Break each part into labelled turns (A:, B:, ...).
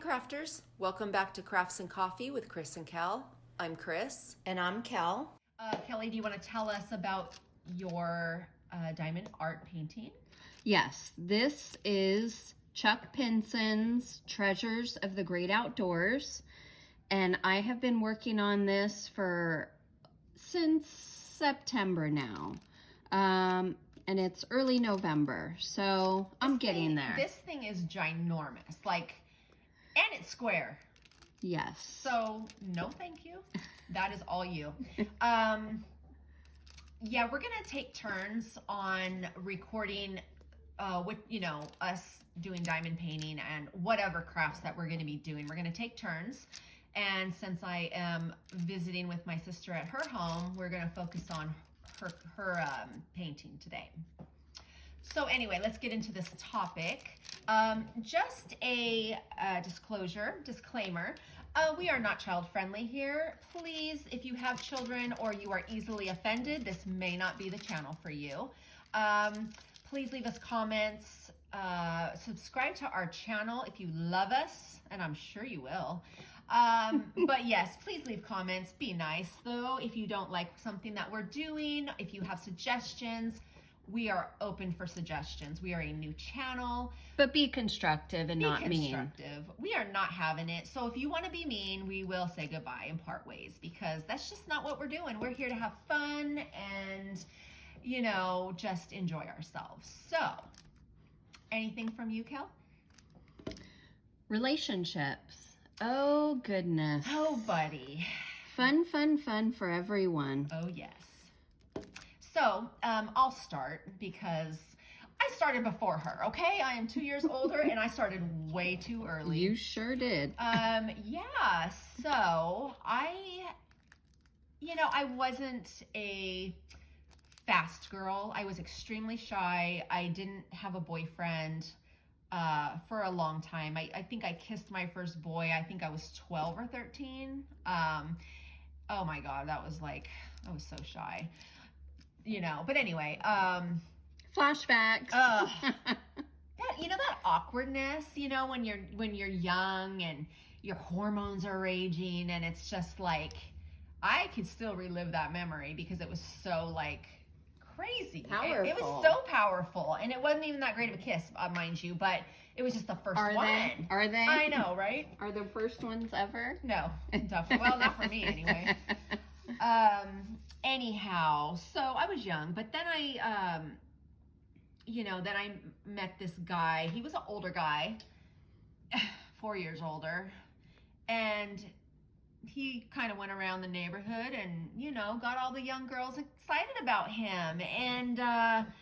A: crafters, welcome back to Crafts and Coffee with Kris and Kel. I'm Kris.
B: And I'm Kel.
C: Kelly, do you want to tell us about your diamond art painting?
B: Yes, this is Chuck Pinson's Treasures of the Great Outdoors. And I have been working on this since September now. And it's early November, so I'm getting there.
C: This thing is ginormous, and it's square.
B: Yes.
C: So, no thank you. That is all you. Yeah, we're going to take turns on recording with, us doing diamond painting and whatever crafts that we're going to be doing. We're going to take turns. And since I am visiting with my sister at her home, we're going to focus on her painting today. So anyway, let's get into this topic. Just a disclaimer. We are not child friendly here. Please, if you have children or you are easily offended, this may not be the channel for you. Please leave us comments. Subscribe to our channel if you love us, and I'm sure you will. But yes, please leave comments. Be nice though. If you don't like something that we're doing, if you have suggestions, we are open for suggestions. We are a new channel.
B: But be constructive and not mean.
C: We are not having it. So if you want to be mean, we will say goodbye and part ways, because that's just not what we're doing. We're here to have fun and, just enjoy ourselves. So, anything from you, Kel?
B: Relationships. Oh, goodness.
C: Oh, buddy.
B: Fun for everyone.
C: Oh, yes. So, I'll start because I started before her, okay? I am 2 years older and I started way too early.
B: You sure did.
C: Yeah, so I wasn't a fast girl. I was extremely shy. I didn't have a boyfriend for a long time. I think I kissed my first boy. I think I was 12 or 13. Oh my God, I was so shy, but anyway,
B: flashbacks.
C: That awkwardness, when you're young and your hormones are raging, and it's just I could still relive that memory because it was so crazy.
B: Powerful.
C: It was so powerful, and it wasn't even that great of a kiss, mind you, but it was just the first one.
B: Are they?
C: I know, right?
B: Are the first ones ever?
C: No, definitely. Well, not for me anyway. Anyhow, so I was young, but then I met this guy. He was an older guy, 4 years older, and he kind of went around the neighborhood and, got all the young girls excited about him and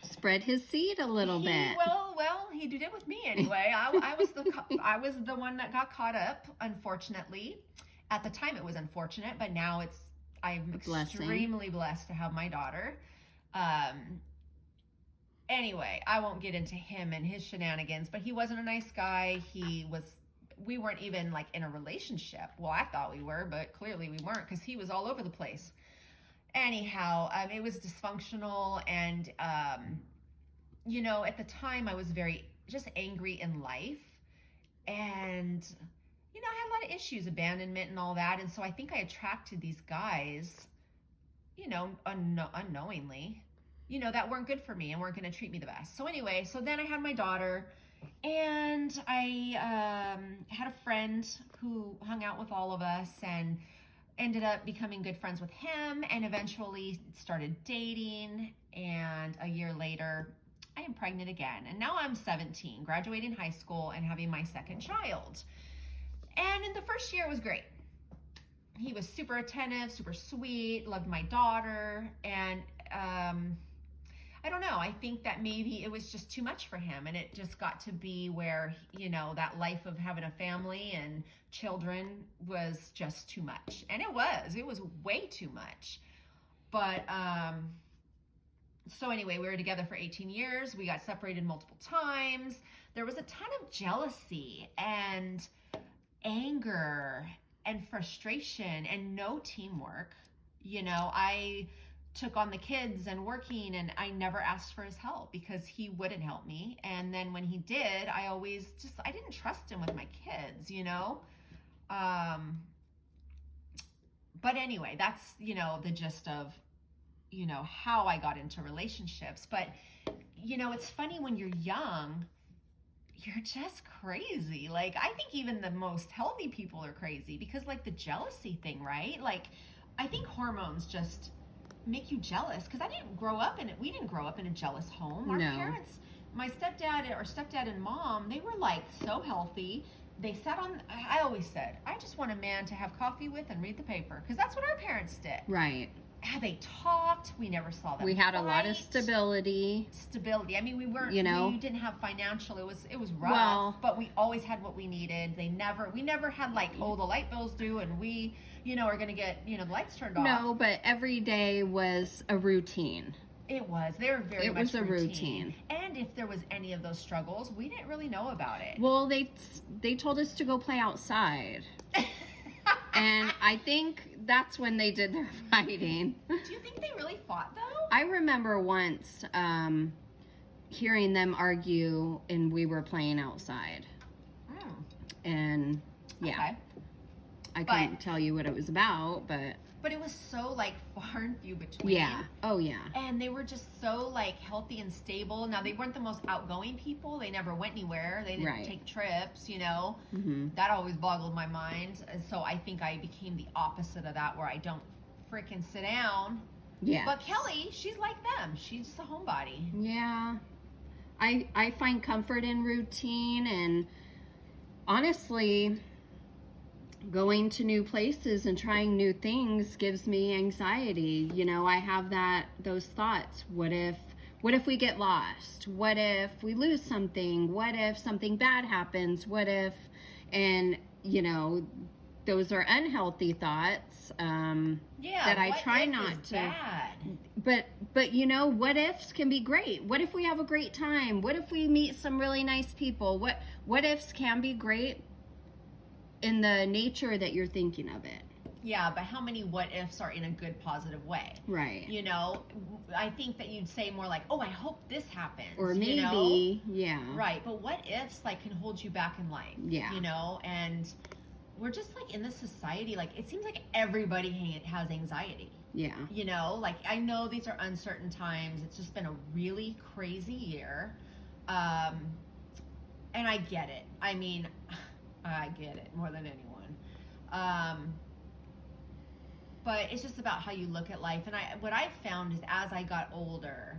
B: spread his seed a little bit.
C: Well, he did it with me anyway. I was the one that got caught up, unfortunately. At the time it was unfortunate, but now I'm extremely blessed to have my daughter. Anyway, I won't get into him and his shenanigans, but he wasn't a nice guy. We weren't even in a relationship. Well, I thought we were, but clearly we weren't because he was all over the place. Anyhow, it was dysfunctional. And, at the time I was very just angry in life. And, I had a lot of issues, abandonment and all that. And so I think I attracted these guys, unknowingly, that weren't good for me and weren't going to treat me the best. So anyway, then I had my daughter. And I had a friend who hung out with all of us and ended up becoming good friends with him and eventually started dating. And a year later, I am pregnant again. And now I'm 17, graduating high school and having my second child. And in the first year, it was great. He was super attentive, super sweet, loved my daughter. And I don't know. I think that maybe it was just too much for him, and it just got to be where, that life of having a family and children was just too much. And it was way too much. But, so anyway, we were together for 18 years. We got separated multiple times. There was a ton of jealousy and anger and frustration and no teamwork. I took on the kids and working, and I never asked for his help because he wouldn't help me. And then when he did, I didn't trust him with my kids, you know? But anyway, that's, you know, the gist of, you know, how I got into relationships. But, you know, it's funny when you're young, you're just crazy. Like, I think even the most healthy people are crazy because, like, the jealousy thing, right? Like, I think hormones just make you jealous because we didn't grow up in a jealous home. Our parents, my stepdad and mom, they were like so healthy. They sat on, I always said, I just want a man to have coffee with and read the paper because that's what our parents did.
B: Right.
C: They talked. We never saw them.
B: We had a lot of stability.
C: I mean, we weren't,
B: you know,
C: we didn't have financial. It was rough, but we always had what we needed. We never had like, oh, the light bill's due and we, you know, are going to get, you know, the lights turned off.
B: No, but every day was a routine.
C: It was. They were very much
B: It was a routine.
C: And if there was any of those struggles, we didn't really know about it.
B: Well, they told us to go play outside. And I think that's when they did their fighting.
C: Do you think they really fought, though?
B: I remember once hearing them argue and we were playing outside. And, yeah.
C: Okay.
B: I couldn't tell you what it was about, but...
C: But it was so, like, far and few between.
B: Yeah. Oh, yeah.
C: And they were just so, like, healthy and stable. Now, they weren't the most outgoing people. They never went anywhere. They didn't take trips, you know.
B: Mm-hmm.
C: That always boggled my mind. And so I think I became the opposite of that, where I don't freaking sit down.
B: Yeah.
C: But Kelly, she's like them. She's just a homebody.
B: Yeah. I find comfort in routine, and honestly... going to new places and trying new things gives me anxiety. You know, I have those thoughts. What if we get lost? What if we lose something? What if something bad happens? What if, and you know, those are unhealthy thoughts. That I try not to.
C: Bad?
B: But you know, what ifs can be great. What if we have a great time? What if we meet some really nice people? What ifs can be great in the nature that you're thinking of it.
C: Yeah, but how many what ifs are in a good, positive way?
B: Right.
C: You know, I think that you'd say more like, oh, I hope this happens.
B: Or maybe,
C: you know?
B: Yeah.
C: Right, but what ifs, like, can hold you back in life.
B: Yeah.
C: You know, and we're just, like, in this society, like, it seems like everybody has anxiety.
B: Yeah.
C: You know, like, I know these are uncertain times. It's just been a really crazy year. And I get it. I mean... I get it more than anyone. But it's just about how you look at life. And what I've found is as I got older,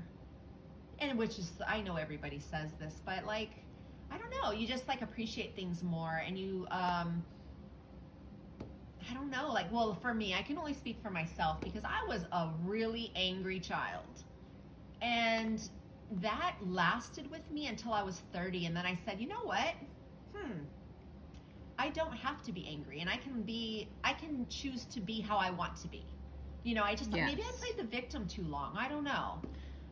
C: and which is, I know everybody says this, but like, I don't know, you just like appreciate things more, and you, I don't know, like, well, for me, I can only speak for myself because I was a really angry child. And that lasted with me until I was 30. And then I said, you know what? I don't have to be angry, and I can choose to be how I want to be. You know, maybe I played the victim too long. I don't know.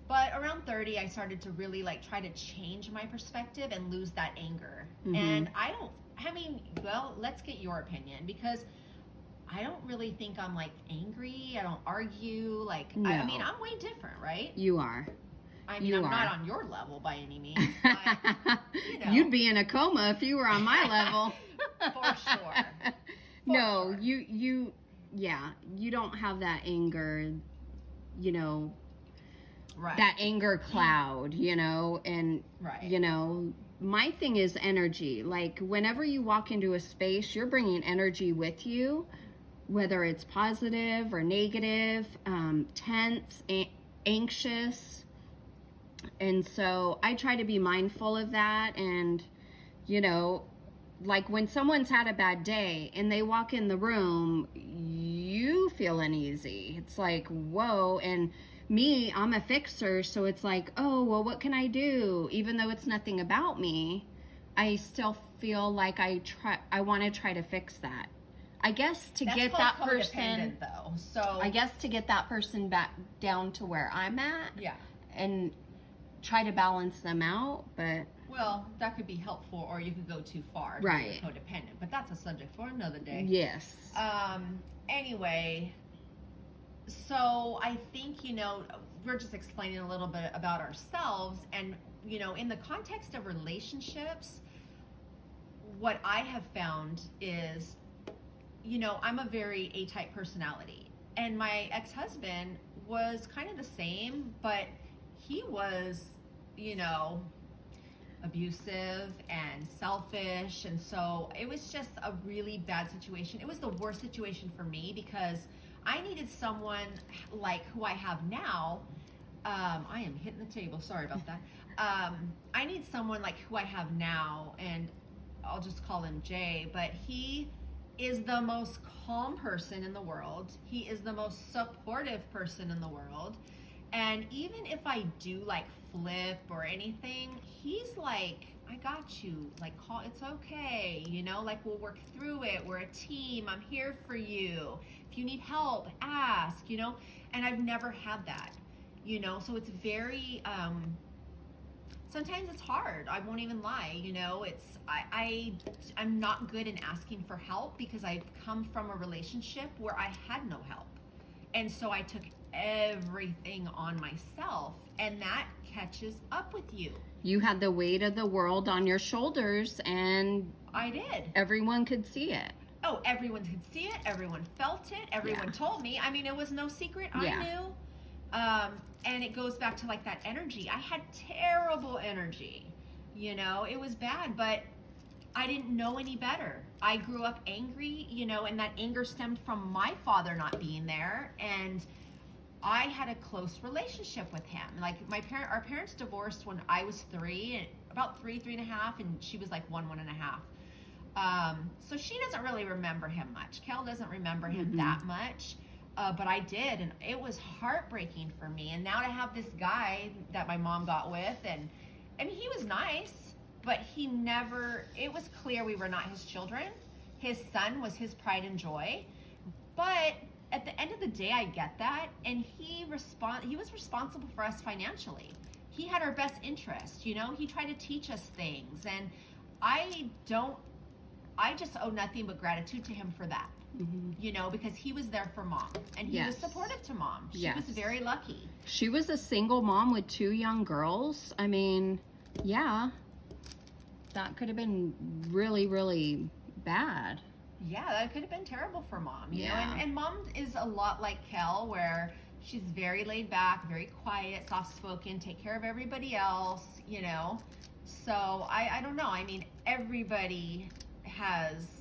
C: But around 30, I started to really like try to change my perspective and lose that anger. Mm-hmm. And let's get your opinion, because I don't really think I'm like angry. I don't argue. Like,
B: no.
C: I mean, I'm way different, right?
B: You are.
C: I mean, I'm not on your level by any means, but, you know.
B: You'd be in a coma if you were on my level.
C: For sure.
B: No, you don't have that anger, you know,
C: right.
B: That anger cloud, you know, and,
C: right.
B: You know, my thing is energy. Like, whenever you walk into a space, you're bringing energy with you, whether it's positive or negative, tense, anxious. And so I try to be mindful of that. And, you know, like when someone's had a bad day and they walk in the room, you feel uneasy. It's like, whoa. And me, I'm a fixer. So it's like, oh, well, what can I do? Even though it's nothing about me, I still feel like I want to try to fix that. I guess to get that person,
C: though. So
B: I guess to get that person back down to where I'm at.
C: Yeah. And
B: try to balance them out, but...
C: Well, that could be helpful, or you could go too far to be codependent, but that's a subject for another day.
B: Yes.
C: Anyway, So I think, we're just explaining a little bit about ourselves, and, in the context of relationships, what I have found is, I'm a very A-type personality, and my ex-husband was kind of the same, but he was, abusive and selfish, and so it was just a really bad situation. It was the worst situation for me because I needed someone like who I have now. I am hitting the table, sorry about that. I need someone like who I have now, and I'll just call him Jay, but he is the most calm person in the world. He is the most supportive person in the world. And even if I do like flip or anything, he's like, I got you, like, call, it's okay, like, we'll work through it. We're a team. I'm here for you. If you need help, ask, and I've never had that, so it's very, sometimes it's hard. I won't even lie, I'm not good in asking for help because I come from a relationship where I had no help. And so I took everything on myself, and that catches up with you.
B: You had the weight of the world on your shoulders, and
C: I did.
B: Everyone could see it.
C: Oh, everyone could see it. Everyone felt it. Everyone told me. I mean, it was no secret. I knew. And it goes back to like that energy. I had terrible energy. It was bad, but I didn't know any better. I grew up angry, and that anger stemmed from my father not being there, and I had a close relationship with him. Like our parents divorced when I was 3, and about 3.5, and she was like 1.5. So she doesn't really remember him much. Kel doesn't remember him that much, but I did, and it was heartbreaking for me. And now to have this guy that my mom got with, and I mean, he was nice, but it was clear we were not his children. His son was his pride and joy. But at the end of the day, I get that. And he was responsible for us financially. He had our best interest, He tried to teach us things. And I just owe nothing but gratitude to him for that. Because he was there for mom, and he was supportive to mom. She was very lucky.
B: She was a single mom with 2 young girls. I mean, that could have been really, really bad.
C: Yeah, that could have been terrible for mom, and mom is a lot like Kel, where she's very laid back, very quiet, soft-spoken, take care of everybody else, So I don't know. I mean, everybody has,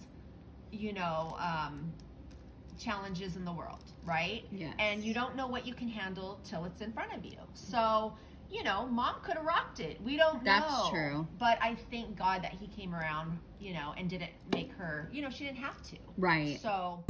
C: challenges in the world, right?
B: Yes.
C: And you don't know what you can handle till it's in front of you. So, mom could have rocked it. We don't know.
B: That's true.
C: But I thank God that he came around, and didn't make her, she didn't have to.
B: Right.
C: So...